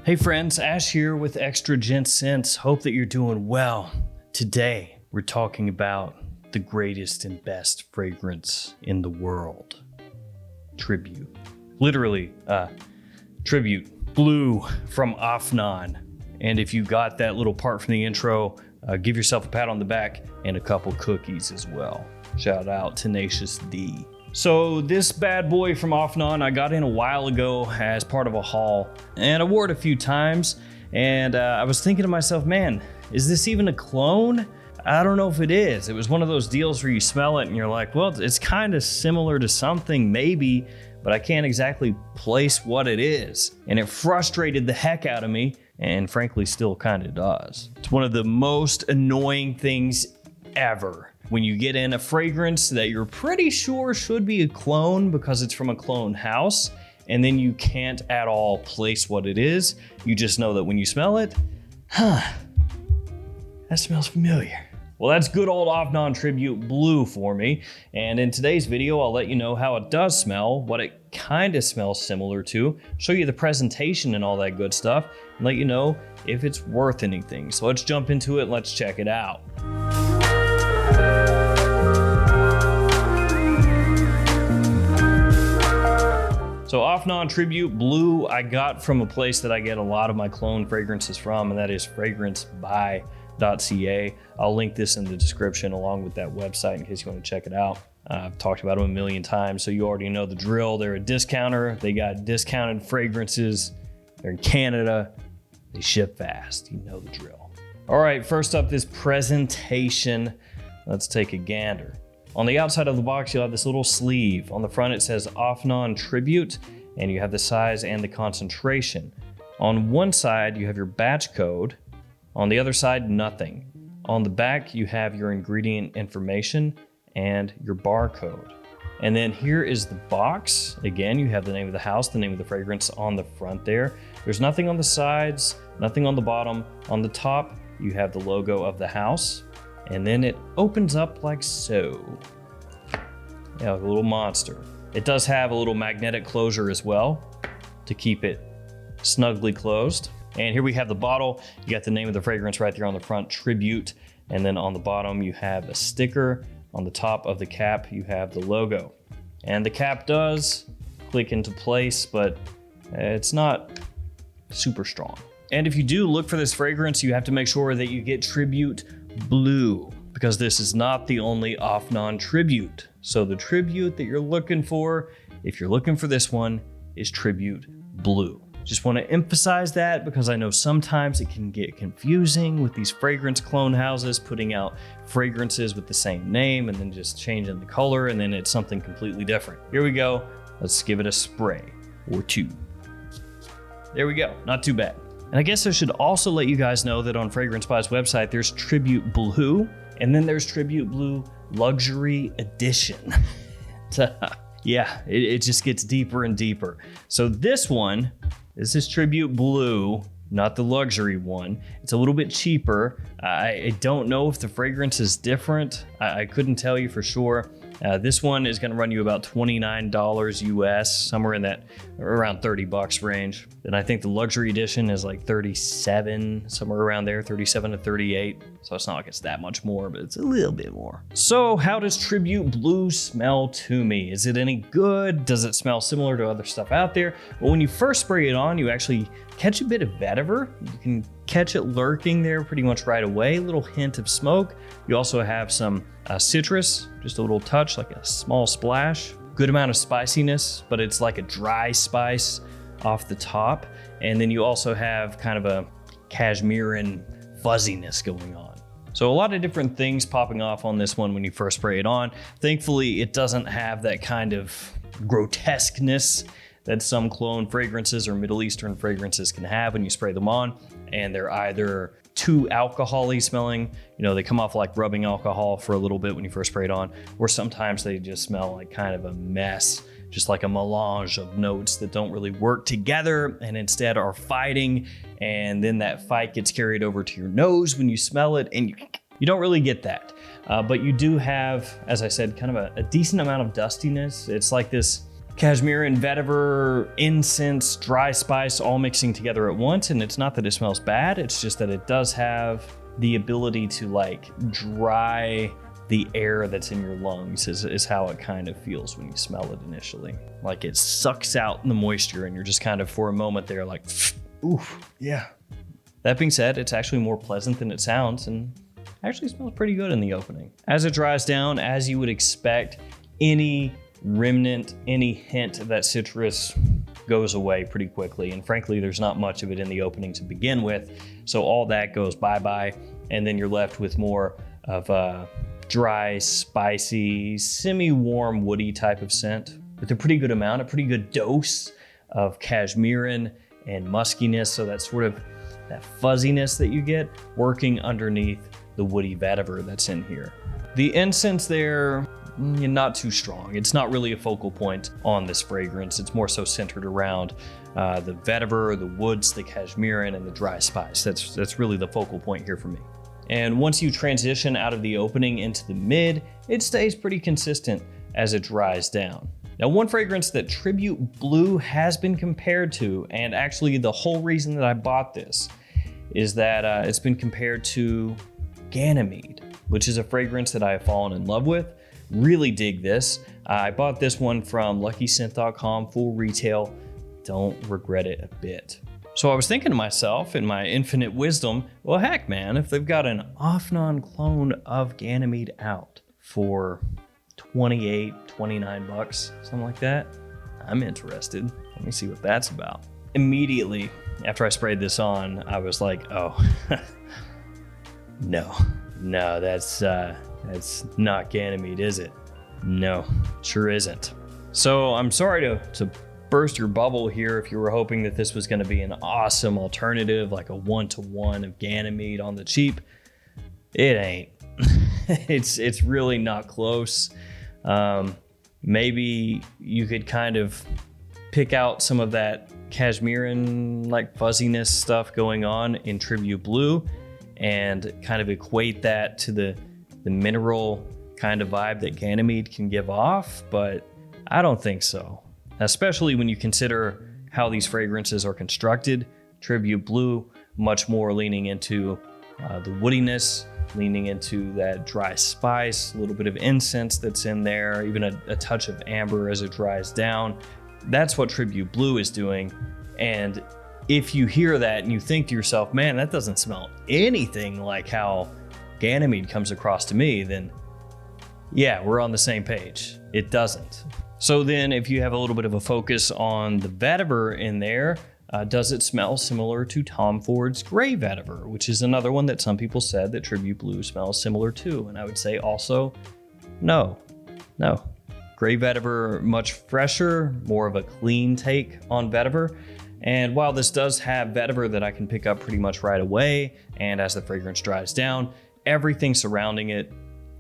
Hey friends, Ash here with Extra Gents. Hope that you're doing well. Today, we're talking about the greatest and best fragrance in the world. Tribute. Literally, Tribute. Blue from Afnan. And if you got that little part from the intro, give yourself a pat on the back and a couple cookies as well. Shout out Tenacious D. So this bad boy from Afnan, I got in a while ago as part of a haul, and I wore it a few times, and I was thinking to myself, man, is this even a clone? I don't know if it is. It was one of those deals where you smell it and you're like, well, it's kind of similar to something maybe, but I can't exactly place what it is. And it frustrated the heck out of me, and frankly still kind of does. It's one of the most annoying things ever. When you get in a fragrance that you're pretty sure should be a clone because it's from a clone house, and then you can't at all place what it is. You just know that when you smell it, that smells familiar. Well, that's good old Afnan Tribute Blue for me. And in today's video, I'll let you know how it does smell, what it kind of smells similar to, show you the presentation and all that good stuff, and let you know if it's worth anything. So let's jump into it. Let's check it out. So Afnan Tribute Blue, I got from a place that I get a lot of my clone fragrances from, and that is fragrancebuy.ca. I'll link this in the description along with that website in case you want to check it out. I've talked about them a million times, so you already know the drill. They're a discounter. They got discounted fragrances. They're in Canada. They ship fast. You know the drill. All right, first up, this presentation. Let's take a gander. On the outside of the box, you'll have this little sleeve. On the front, it says Afnan Tribute, and you have the size and the concentration. On one side, you have your batch code. On the other side, nothing. On the back, you have your ingredient information and your barcode. And then here is the box. Again, you have the name of the house, the name of the fragrance on the front there. There's nothing on the sides, nothing on the bottom. On the top, you have the logo of the house. And then it opens up like so. Yeah, like a little monster. It does have a little magnetic closure as well to keep it snugly closed. And here we have the bottle. You got the name of the fragrance right there on the front, Tribute. And then on the bottom, you have a sticker. On the top of the cap, you have the logo. And the cap does click into place, but it's not super strong. And if you do look for this fragrance, you have to make sure that you get Tribute Blue, because this is not the only Afnan Tribute. So the Tribute that you're looking for, if you're looking for this one, is Tribute Blue. Just want to emphasize that because I know sometimes it can get confusing with these fragrance clone houses putting out fragrances with the same name and then just changing the color, and then it's something completely different. Here we go. Let's give it a spray or two. There we go. Not too bad. And I guess I should also let you guys know that on Fragrance Buy's website, there's Tribute Blue, and then there's Tribute Blue Luxury Edition. Yeah, it just gets deeper and deeper. So this is Tribute Blue, not the luxury one. It's a little bit cheaper. I don't know if the fragrance is different. I couldn't tell you for sure. This one is going to run you about $29 US, somewhere in that around 30 bucks range. And I think the luxury edition is like 37, somewhere around there, 37 to 38. So it's not like it's that much more, but it's a little bit more. So how does Tribute Blue smell to me? Is it any good? Does it smell similar to other stuff out there? Well, when you first spray it on, you actually catch a bit of vetiver. You can catch it lurking there pretty much right away. A little hint of smoke. You also have some citrus, just a little touch, like a small splash. Good amount of spiciness, but it's like a dry spice off the top. And then you also have kind of a cashmere fuzziness going on. So a lot of different things popping off on this one when you first spray it on. Thankfully, it doesn't have that kind of grotesqueness that some clone fragrances or Middle Eastern fragrances can have when you spray them on. And they're either too alcohol-y smelling, they come off like rubbing alcohol for a little bit when you first spray it on, or sometimes they just smell like kind of a mess, just like a melange of notes that don't really work together and instead are fighting, and then that fight gets carried over to your nose when you smell it, and you don't really get that. But you do have, as I said, kind of a decent amount of dustiness. It's like this cashmere and vetiver, incense, dry spice all mixing together at once. And it's not that it smells bad, it's just that it does have the ability to like dry the air that's in your lungs is how it kind of feels when you smell it initially. Like it sucks out the moisture and you're just kind of for a moment there like, ooh, yeah. That being said, it's actually more pleasant than it sounds and actually smells pretty good in the opening. As it dries down, as you would expect, any remnant, any hint of that citrus goes away pretty quickly. And frankly, there's not much of it in the opening to begin with. So all that goes bye-bye. And then you're left with more of a dry, spicy, semi-warm, woody type of scent with a pretty good amount, a pretty good dose of cashmerean and muskiness. So that sort of that fuzziness that you get working underneath the woody vetiver that's in here. The incense there, not too strong. It's not really a focal point on this fragrance. It's more so centered around the vetiver, the woods, the cashmerean, and the dry spice. That's really the focal point here for me. And once you transition out of the opening into the mid, it stays pretty consistent as it dries down. Now, one fragrance that Tribute Blue has been compared to, and actually the whole reason that I bought this, is that it's been compared to Ganymede, which is a fragrance that I have fallen in love with. Really dig this. I bought this one from LuckyScent.com, full retail. Don't regret it a bit. So I was thinking to myself in my infinite wisdom, well, heck, man, if they've got an Afnan clone of Ganymede out for 28, 29 bucks, something like that, I'm interested. Let me see what that's about. Immediately after I sprayed this on, I was like, oh, no, that's not Ganymede, is it? No, sure isn't. So I'm sorry to burst your bubble here if you were hoping that this was going to be an awesome alternative, like a 1-to-1 of Ganymede on the cheap. It ain't. It's really not close. Maybe you could kind of pick out some of that cashmerean like fuzziness stuff going on in Tribute Blue and kind of equate that to the mineral kind of vibe that Ganymede can give off, but I don't think so. Especially when you consider how these fragrances are constructed. Tribute Blue, much more leaning into the woodiness, leaning into that dry spice, a little bit of incense that's in there, even a touch of amber as it dries down. That's what Tribute Blue is doing. And if you hear that and you think to yourself, man, that doesn't smell anything like how Ganymede comes across to me, then yeah, we're on the same page. It doesn't. So then if you have a little bit of a focus on the vetiver in there, does it smell similar to Tom Ford's Gray Vetiver, which is another one that some people said that Tribute Blue smells similar to? And I would say also, no. Gray Vetiver, much fresher, more of a clean take on vetiver. And while this does have vetiver that I can pick up pretty much right away, and as the fragrance dries down, everything surrounding it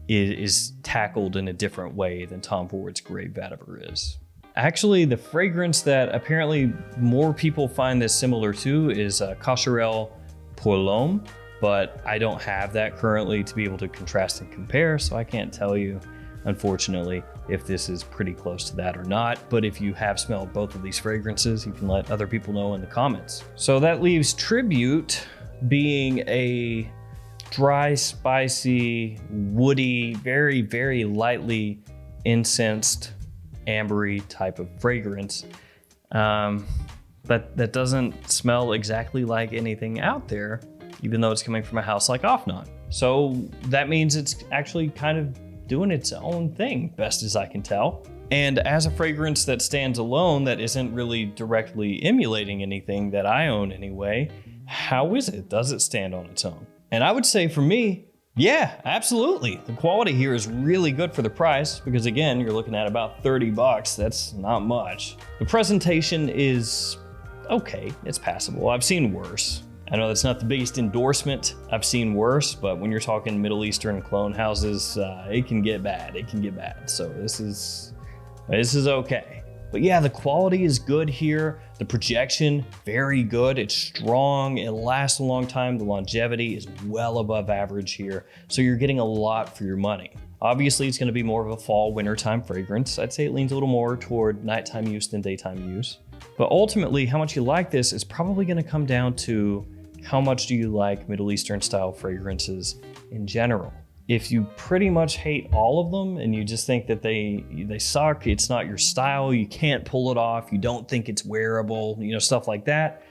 is tackled in a different way than Tom Ford's Gray Vetiver is. Actually, the fragrance that apparently more people find this similar to is Cocharel Pour l'Homme, but I don't have that currently to be able to contrast and compare, so I can't tell you, unfortunately, if this is pretty close to that or not. But if you have smelled both of these fragrances, you can let other people know in the comments. So that leaves Tribute being a dry, spicy, woody, very, very lightly incensed, ambery type of fragrance. That doesn't smell exactly like anything out there, even though it's coming from a house like Afnan. So that means it's actually kind of doing its own thing, best as I can tell. And as a fragrance that stands alone, that isn't really directly emulating anything that I own anyway, how is it? Does it stand on its own? And I would say for me, yeah, absolutely. The quality here is really good for the price because again, you're looking at about 30 bucks. That's not much. The presentation is okay. It's passable. I've seen worse. I know that's not the biggest endorsement. I've seen worse, but when you're talking Middle Eastern clone houses, it can get bad. It can get bad. So this is okay. But yeah, the quality is good here. The projection, very good. It's strong. It lasts a long time. The longevity is well above average here. So you're getting a lot for your money. Obviously, it's going to be more of a fall, wintertime fragrance. I'd say it leans a little more toward nighttime use than daytime use. But ultimately, how much you like this is probably going to come down to how much do you like Middle Eastern style fragrances in general. If you pretty much hate all of them and you just think that they suck, it's not your style, you can't pull it off, you don't think it's wearable, stuff like that,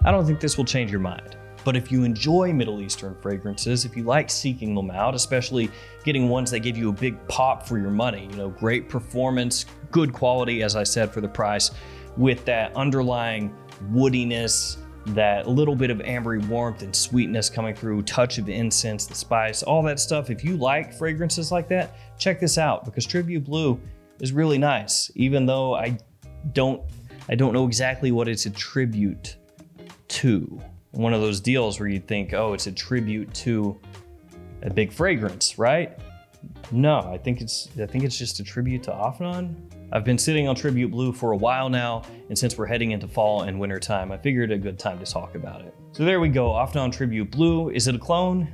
I don't think this will change your mind. But if you enjoy Middle Eastern fragrances, if you like seeking them out, especially getting ones that give you a big pop for your money, great performance, good quality, as I said, for the price, with that underlying woodiness, that little bit of ambery warmth and sweetness coming through, touch of incense, the spice, all that stuff. If you like fragrances like that, check this out, because Tribute Blue is really nice, even though I don't know exactly what it's a tribute to. One of those deals where you'd think, oh, it's a tribute to a big fragrance, right? No, I think it's just a tribute to Afnan. I've been sitting on Tribute Blue for a while now, and since we're heading into fall and winter time, I figured a good time to talk about it. So there we go, Afnan Tribute Blue. Is it a clone?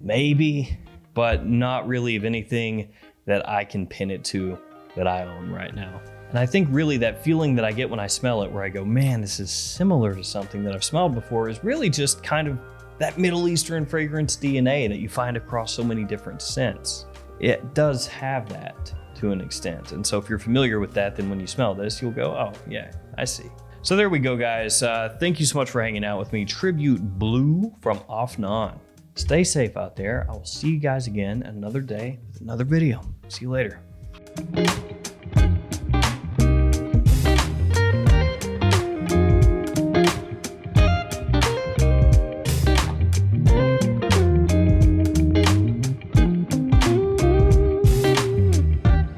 Maybe, but not really of anything that I can pin it to that I own right now. And I think really that feeling that I get when I smell it, where I go, man, this is similar to something that I've smelled before, is really just kind of that Middle Eastern fragrance DNA that you find across so many different scents. It does have that to an extent. And so if you're familiar with that, then when you smell this, you'll go, oh yeah, I see. So there we go, guys. Thank you so much for hanging out with me. Tribute Blue from Afnan. Stay safe out there. I will see you guys again another day with another video. See you later.